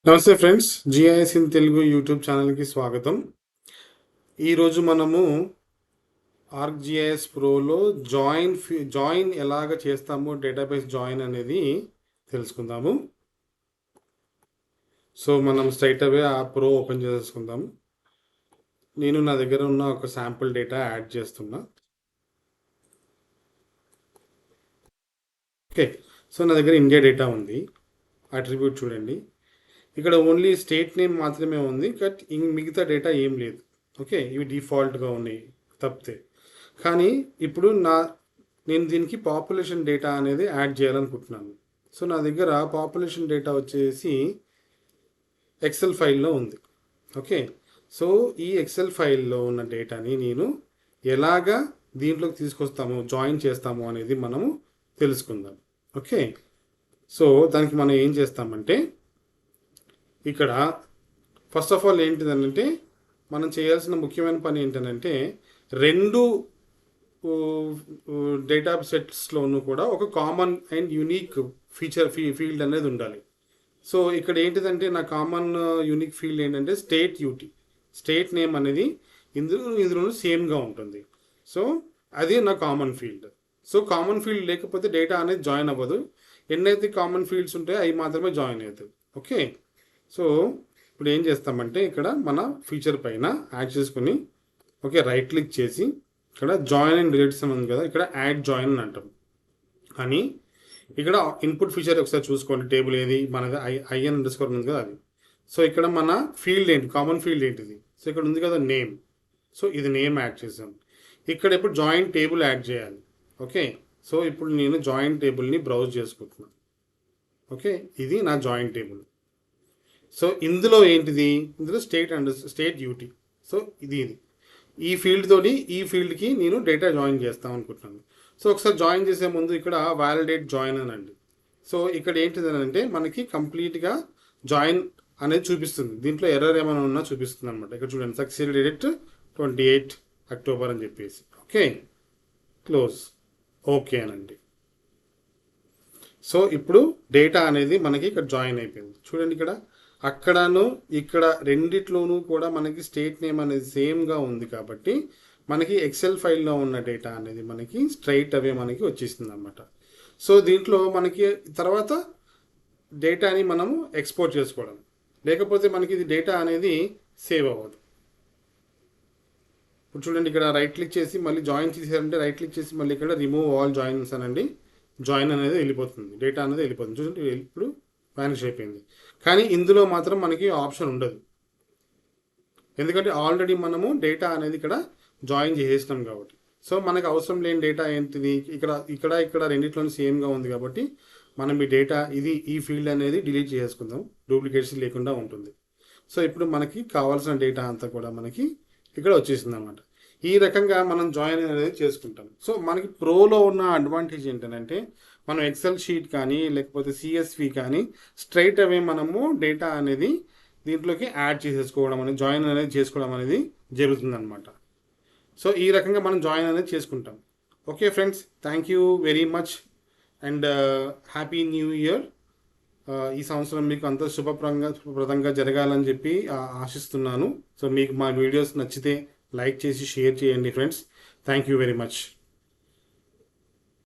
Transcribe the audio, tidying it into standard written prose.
నమస్తే friends, GIS in Telugu YouTube ఛానల్కి స్వాగతం. ఈరోజు మనము ఆర్క్జిఐఎస్ ప్రోలో జాయిన్ ఎలాగ చేస్తాము, డేటాబేస్ జాయిన్ అనేది తెలుసుకుందాము. సో మనం స్ట్రైట్ అవే ఆ ప్రో ఓపెన్ చేసేసుకుందాము. నేను నా దగ్గర ఉన్న ఒక శాంపుల్ డేటా యాడ్ చేస్తున్నా. ఓకే, సో నా దగ్గర ఇండియా డేటా ఉంది. అట్రిబ్యూట్ చూడండి, ఇక్కడ ఓన్లీ స్టేట్ నేమ్ మాత్రమే ఉంది, బట్ మిగతా డేటా ఏం లేదు. ఓకే, ఇవి డిఫాల్ట్గా ఉన్నాయి తప్పితే. కానీ ఇప్పుడు నేను దీనికి పాపులేషన్ డేటా అనేది యాడ్ చేయాలనుకుంటున్నాను. సో నా దగ్గర పాపులేషన్ డేటా వచ్చేసి ఎక్సెల్ ఫైల్లో ఉంది. ఓకే, సో ఈ ఎక్సెల్ ఫైల్లో ఉన్న డేటాని నేను ఎలాగా దీంట్లోకి తీసుకొస్తాము, జాయిన్ చేస్తాము అనేది మనము తెలుసుకుందాం. ఓకే, సో దానికి మనం ఏం చేస్తామంటే, ఇక్కడ ఫస్ట్ ఆఫ్ ఆల్ ఏంటిదనంటే, మనం చేయాల్సిన ముఖ్యమైన పని ఏంటంటే, రెండు డేటా సెట్స్లోనూ కూడా ఒక కామన్ అండ్ యూనిక్ ఫీల్డ్ అనేది ఉండాలి. సో ఇక్కడ ఏంటిదంటే, నా కామన్ యూనిక్ ఫీల్డ్ ఏంటంటే స్టేట్ నేమ్ అనేది ఇందులో సేమ్గా ఉంటుంది. సో అది నా common field. So common field లేకపోతే డేటా అనేది జాయిన్ అవ్వదు. ఎన్నైతే కామన్ ఫీల్డ్స్ ఉంటాయో అవి మాత్రమే జాయిన్ అవుతుంది. ఓకే, సో ఇప్పుడు ఏం చేస్తామంటే, ఇక్కడ మన ఫీచర్ పైన యాడ్ చేసుకుని ఓకే రైట్ క్లిక్ చేసి ఇక్కడ జాయిన్ అండ్ డిలీట్స్ అని ఉంది కదా, ఇక్కడ యాడ్ జాయిన్ అని అంటాం. కానీ ఇక్కడ ఇన్పుట్ ఫీచర్ ఒకసారి చూసుకోండి, టేబుల్ ఏది మనది IN__ ఉంది కదా అది. సో ఇక్కడ మన ఫీల్డ్ ఏంటి, కామన్ ఫీల్డ్ ఏంటిది, సో ఇక్కడ ఉంది కదా నేమ్. సో ఇది నేమ్ యాడ్ చేసాం. ఇక్కడ ఇప్పుడు జాయిన్ టేబుల్ యాడ్ చేయాలి. ఓకే, సో ఇప్పుడు నేను జాయిన్ టేబుల్ని బ్రౌజ్ చేసుకుంటున్నాను. ఓకే, ఇది నా జాయిన్ టేబుల్. సో ఇందులో ఏంటిది, ఇందులో స్టేట్ డ్యూటీ. సో ఇది ఈ ఫీల్డ్ తోటి ఈ ఫీల్డ్కి నేను డేటా జాయిన్ చేస్తాం అనుకుంటున్నాను. సో ఒకసారి జాయిన్ చేసే ముందు ఇక్కడ వ్యాలిడేట్ జాయిన్ అనండి. సో ఇక్కడ ఏంటిది అంటే, మనకి కంప్లీట్గా జాయిన్ అనేది చూపిస్తుంది. దీంట్లో ఎర్రర్ ఏమైనా ఉన్నా చూపిస్తుంది అనమాట. ఇక్కడ చూడండి, సక్సెస్ డేట్ 28 అక్టోబర్ అని చెప్పేసి. ఓకే, క్లోజ్, ఓకే అనండి. సో ఇప్పుడు డేటా అనేది మనకి ఇక్కడ జాయిన్ అయిపోయింది. చూడండి, అక్కడను ఇక్కడ రెండిట్లోనూ కూడా మనకి స్టేట్ నేమ్ అనేది సేమ్గా ఉంది కాబట్టి మనకి ఎక్సెల్ ఫైల్లో ఉన్న డేటా అనేది మనకి స్ట్రైట్ అవే మనకి వచ్చేసింది అనమాట. సో దీంట్లో మనకి తర్వాత డేటాని మనము ఎక్స్పోర్ట్ చేసుకోవడం, లేకపోతే మనకి ఇది డేటా అనేది సేవ్ అవ్వదు. ఇప్పుడు చూడండి, ఇక్కడ రైట్ క్లిక్ చేసి మళ్ళీ జాయిన్ చేశారంటే రైట్ క్లిక్ చేసి మళ్ళీ ఇక్కడ రిమూవ్ ఆల్ జాయిన్స్ అనండి. జాయిన్ అనేది వెళ్ళిపోతుంది, డేటా అనేది వెళ్ళిపోతుంది. చూడండి, ఇప్పుడు వ్యానిష్ అయిపోయింది. కానీ ఇందులో మాత్రం మనకి ఆప్షన్ ఉండదు, ఎందుకంటే ఆల్రెడీ మనము డేటా అనేది ఇక్కడ జాయిన్ చేసేసినాం కాబట్టి. సో మనకు అవసరం లేని డేటా ఏంటిది, ఇక్కడ రెండిట్లోనే సేమ్గా ఉంది కాబట్టి మనం ఈ డేటా ఈ ఫీల్డ్ అనేది డిలీట్ చేసుకుందాం, డూప్లికేట్స్ లేకుండా ఉంటుంది. సో ఇప్పుడు మనకి కావాల్సిన డేటా అంతా కూడా మనకి ఇక్కడ వచ్చేసింది అనమాట. ఈ రకంగా మనం జాయిన్ అనేది చేసుకుంటాం. సో మనకి ప్రోలో ఉన్న అడ్వాంటేజ్ ఏంటంటే, మనం ఎక్సెల్ షీట్ కానీ లేకపోతే CSV కానీ స్ట్రైట్ అవే మనము డేటా అనేది దీంట్లోకి యాడ్ చేసేసుకోవడం అనేది, జాయిన్ అనేది చేసుకోవడం అనేది జరుగుతుంది అనమాట. సో ఈ రకంగా మనం జాయిన్ అనేది చేసుకుంటాం. Okay friends, thank you very much and happy new year. ఈ సంవత్సరం మీకు అంత శుభప్రదంగా జరగాలని చెప్పి ఆశిస్తున్నాను. సో మీకు మా వీడియోస్ నచ్చితే లైక్ చేసి షేర్ చేయండి friends. Thank you very much.